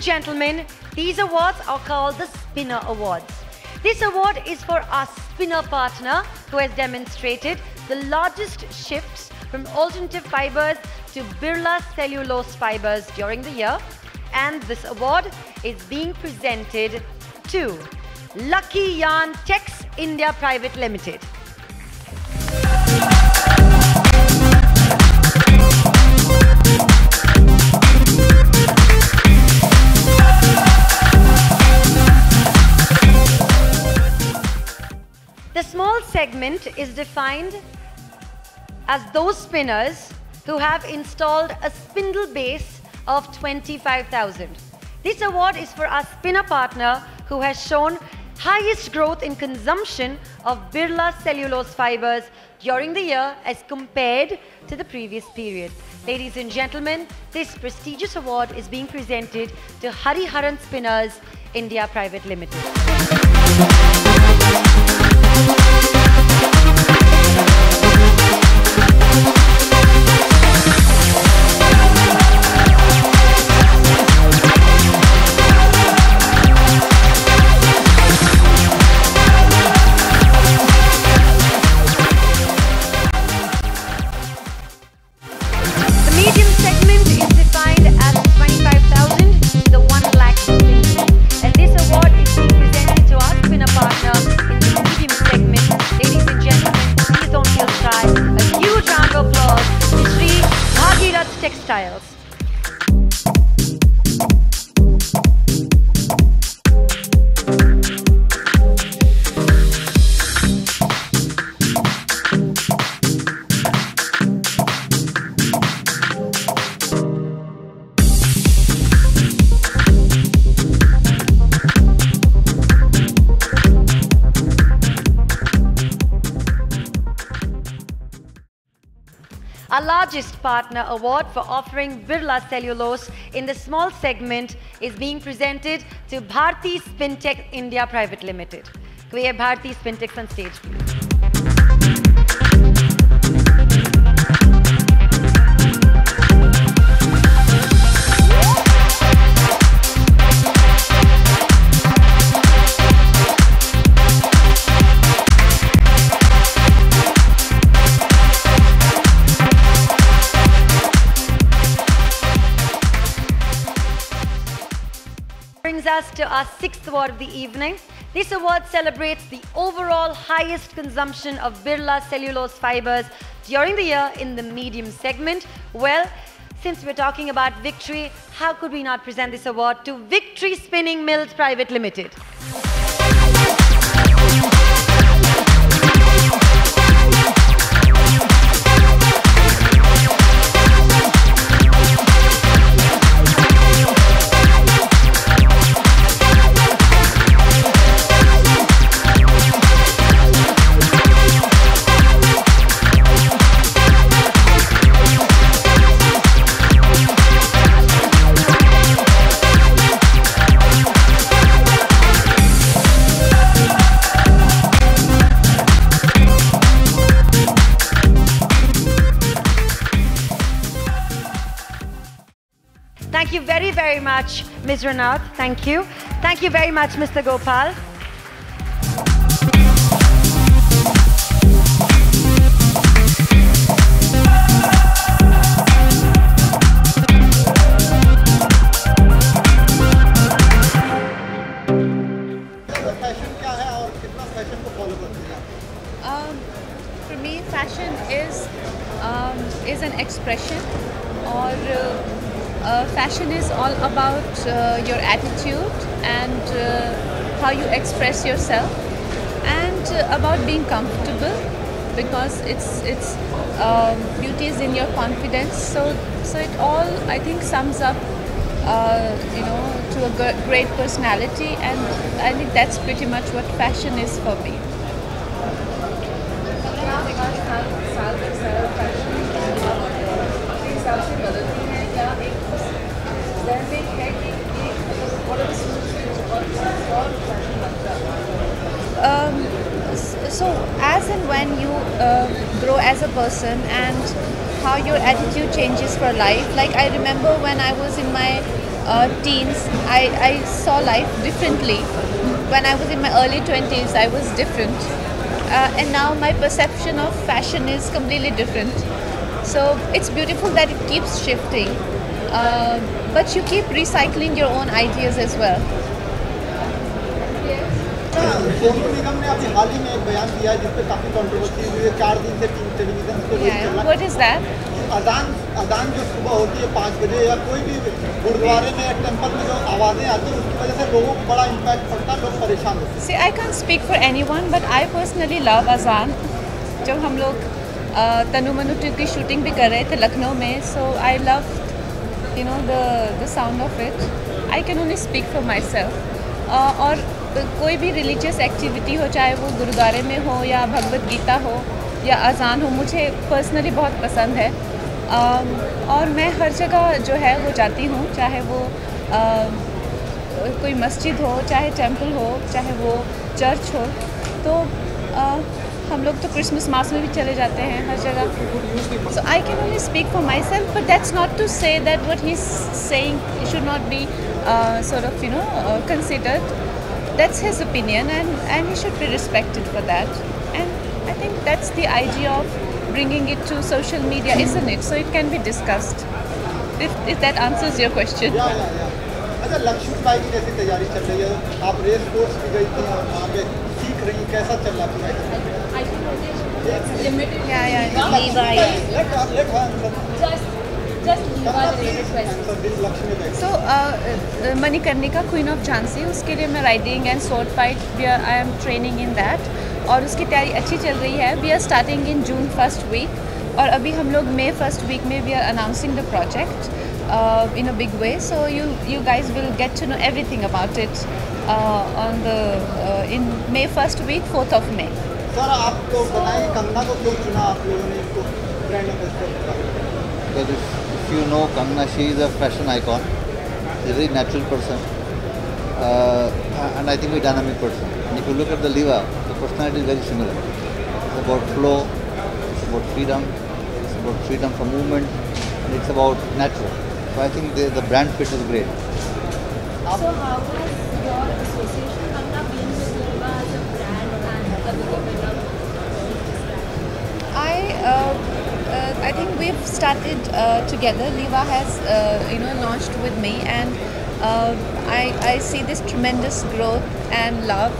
gentlemen, these awards are called the Spinner Awards. This award is for our spinner partner who has demonstrated the largest shifts from alternative fibers to Birla cellulose fibers during the year, and this award is being presented to Lucky Yarn Techs India Private Limited. The small segment is defined as those spinners who have installed a spindle base of 25,000. This award is for our spinner partner who has shown highest growth in consumption of Birla cellulose fibers during the year as compared to the previous period. Ladies and gentlemen, this prestigious award is being presented to Hariharan Spinners India Private Limited. Textiles. Our largest partner award for offering Birla cellulose in the small segment is being presented to Bharti Spintech India Private Limited. Can we have Bharti Spintech on stage, please? Brings us to our sixth award of the evening. This award celebrates the overall highest consumption of Birla cellulose fibers during the year in the medium segment. Well, since we're talking about victory, how could we not present this award to Victory Spinning Mills Private Limited? Thank you very, very much, Ms. Ranaut. Thank you. Thank you very much, Mr. Gopal. For me, fashion is an expression, or fashion is all about your attitude and how you express yourself, and about being comfortable, because it's beauty is in your confidence. So it all, I think, sums up to a great personality, and I think that's pretty much what fashion is for me. So as and when you grow as a person and how your attitude changes for life. Like I remember when I was in my teens, I saw life differently. When I was in my early 20s, I was different. And now my perception of fashion is completely different. So it's beautiful that it keeps shifting. But you keep recycling your own ideas as well. Sonu Nigam ने अभी हाल ही में एक बयान दिया है जिस पे काफी कंट्रोवर्सी हुई है। 4 दिन से टेलीविजन को Yeah. What is that? अजान जो सुबह होती है 5 बजे या कोई भी गुरुद्वारे में या टेम्पल में जो आवाज़ें आती है उसकी वजह से लोगों को बड़ा इम्पैक्ट पड़ता है, लोग परेशान होते हैं। See, I can't speak for anyone, but I personally love azan. जब हम लोग तनु मनु टू की शूटिंग भी कर रहे थे लखनऊ में, so I loved, you know, the sound of it. I can only speak for myself. और कोई भी रिलीजियस एक्टिविटी हो, चाहे वो गुरुद्वारे में हो या भगवत गीता हो या अजान हो, मुझे पर्सनली बहुत पसंद है। और मैं हर जगह जो है वो जाती हूँ, चाहे वो कोई मस्जिद हो, चाहे टेंपल हो, चाहे वो चर्च हो। तो हम लोग तो क्रिसमस मास में भी चले जाते हैं हर जगह। So I can only speak for myself, but that's not to say that what he is saying should not be sort of, you know, considered. That's his opinion, and he should be respected for that. And I think that's the idea of bringing it to social media, isn't it? So it can be discussed. If that answers your question. या। अच्छा, लक्ष्मी बाई की जैसी तैयारी चल रही है, आप race course भी गई थी और वहाँ पे सीख रही, कैसा चल रहा है? Yeah. Just Liva related question. So, Manikarnika queen of Jhansi, उसके लिए मैं riding and sword fight I am training in that, और उसकी तैयारी अच्छी चल रही है। We are starting in June first week, और अभी हम लोग मई फर्स्ट वीक में we are announcing the project in a big way. So you guys will get to know everything about it on the in May first week, 4th of May. Sir, आप तो बताएं कंगना को क्यों चुना आप लोगों ने इसको brand ambassador? Because if you know Kangana, she is a fashion icon. She's a very natural person, and I think a dynamic person. And if you look at the Liva, the personality is very similar. It's about flow, it's about freedom from movement, and it's about natural. So I think the brand fit is great. So how has your association Kangana been with Liva as a brand and a development of this brand? I think we've started together. Liva has launched with me, and I see this tremendous growth and love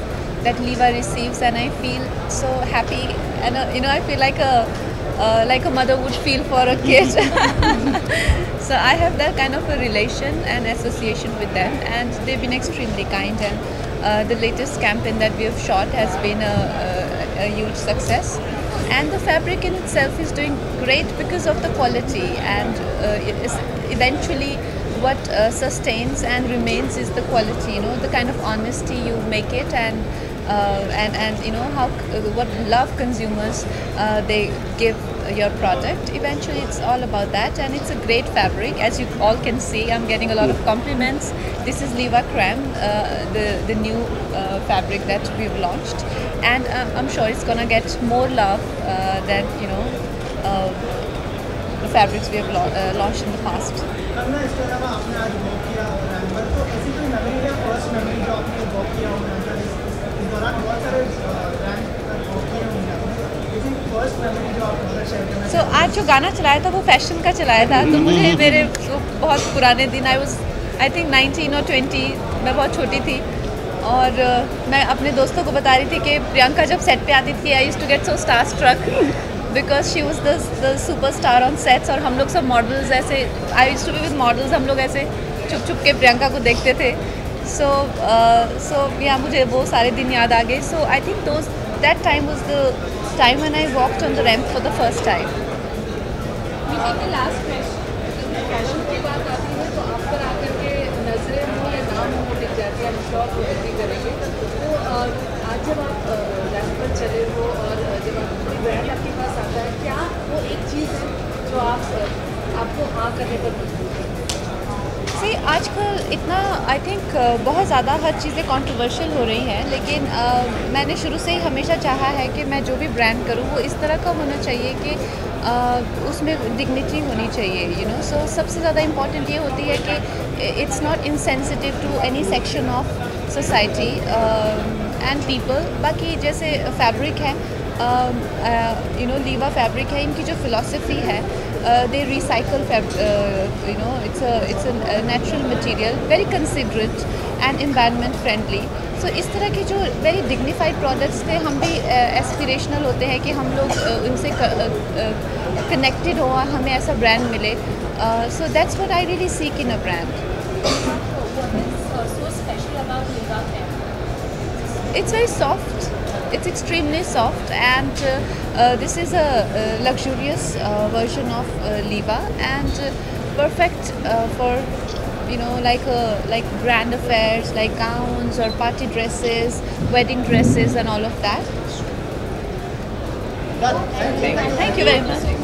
that Liva receives, and I feel so happy, and I feel like a mother would feel for a kid. So I have that kind of a relation and association with them, and they've been extremely kind, and the latest campaign that we have shot has been a huge success. And the fabric in itself is doing great because of the quality, and it is eventually what sustains and remains is the quality, the kind of honesty you make it, and how what love consumers they give your product. Eventually it's all about that, and it's a great fabric. As you all can see, I'm getting a lot of compliments. This is Liva Creme, the new fabric that we've launched, and I'm sure it's gonna get more love than the fabrics we have launched in the past. Kangana, इसके अलावा आपने आज walk किया brand पर, तो ऐसी कोई memory है, फर्स्ट मेमोरी जो आपने वॉक किया ब्रांड पर? इस दौरान बहुत सारे ब्रांड पर वॉक किए होंगे आपने, लेकिन फर्स्ट मेमोरी जो आप हमारा शेयर करना? So आज जो गाना चलाया था वो फैशन का चलाया था, तो मुझे मेरे बहुत पुराने दिन, I think 19 or 20, मैं बहुत छोटी थी, और मैं अपने दोस्तों को बता रही थी कि प्रियंका जब सेट पे आती थी, I used to get so starstruck because she was the superstar on sets, और हम लोग सब मॉडल्स ऐसे, I used to be with models, हम लोग ऐसे छुप छुप के प्रियंका को देखते थे. So yeah, मुझे वो सारे दिन याद आ गए. So I think that time was the time when I walked on the ramp for the first time. We take the last question. Fashion की बात आती है तो आप पर आकर के नजरें हो या नाम हो टिक जाती है, हम शॉप को बिक्री करेंगे. तो आज जब आप रैंप पर चले हो और जब कोई ब्रांड आपके पास आता है, क्या वो एक चीज़ है जो आपको हाँ करने पर मजबूर है? See, आजकल इतना आई थिंक बहुत ज़्यादा हर चीज़ें कंट्रोवर्शियल हो रही हैं, लेकिन मैंने शुरू से ही हमेशा चाहा है कि मैं जो भी ब्रांड करूँ वो इस तरह का होना चाहिए कि उसमें डिग्निटी होनी चाहिए, यू नो. सो सबसे ज़्यादा इम्पॉर्टेंट ये होती है कि it's not insensitive to any section of society and people. बाकी जैसे फैब्रिक है, यू नो, लीवा फैब्रिक है, इनकी जो फिलॉसफी है, they recycle you know, it's a natural material, very considerate and environment friendly. So इस तरह के जो वेरी डिग्निफाइड प्रोडक्ट्स थे, हम भी एस्पिरेशनल होते हैं कि हम लोग उनसे कनेक्टेड हो और हमें ऐसा ब्रांड मिले. So that's what I really seek in a brand. It's very soft. It's extremely soft, and this is a luxurious version of Liva, and perfect for, you know, like grand affairs, like gowns or party dresses, wedding dresses, and all of that. Done. Thank you very much.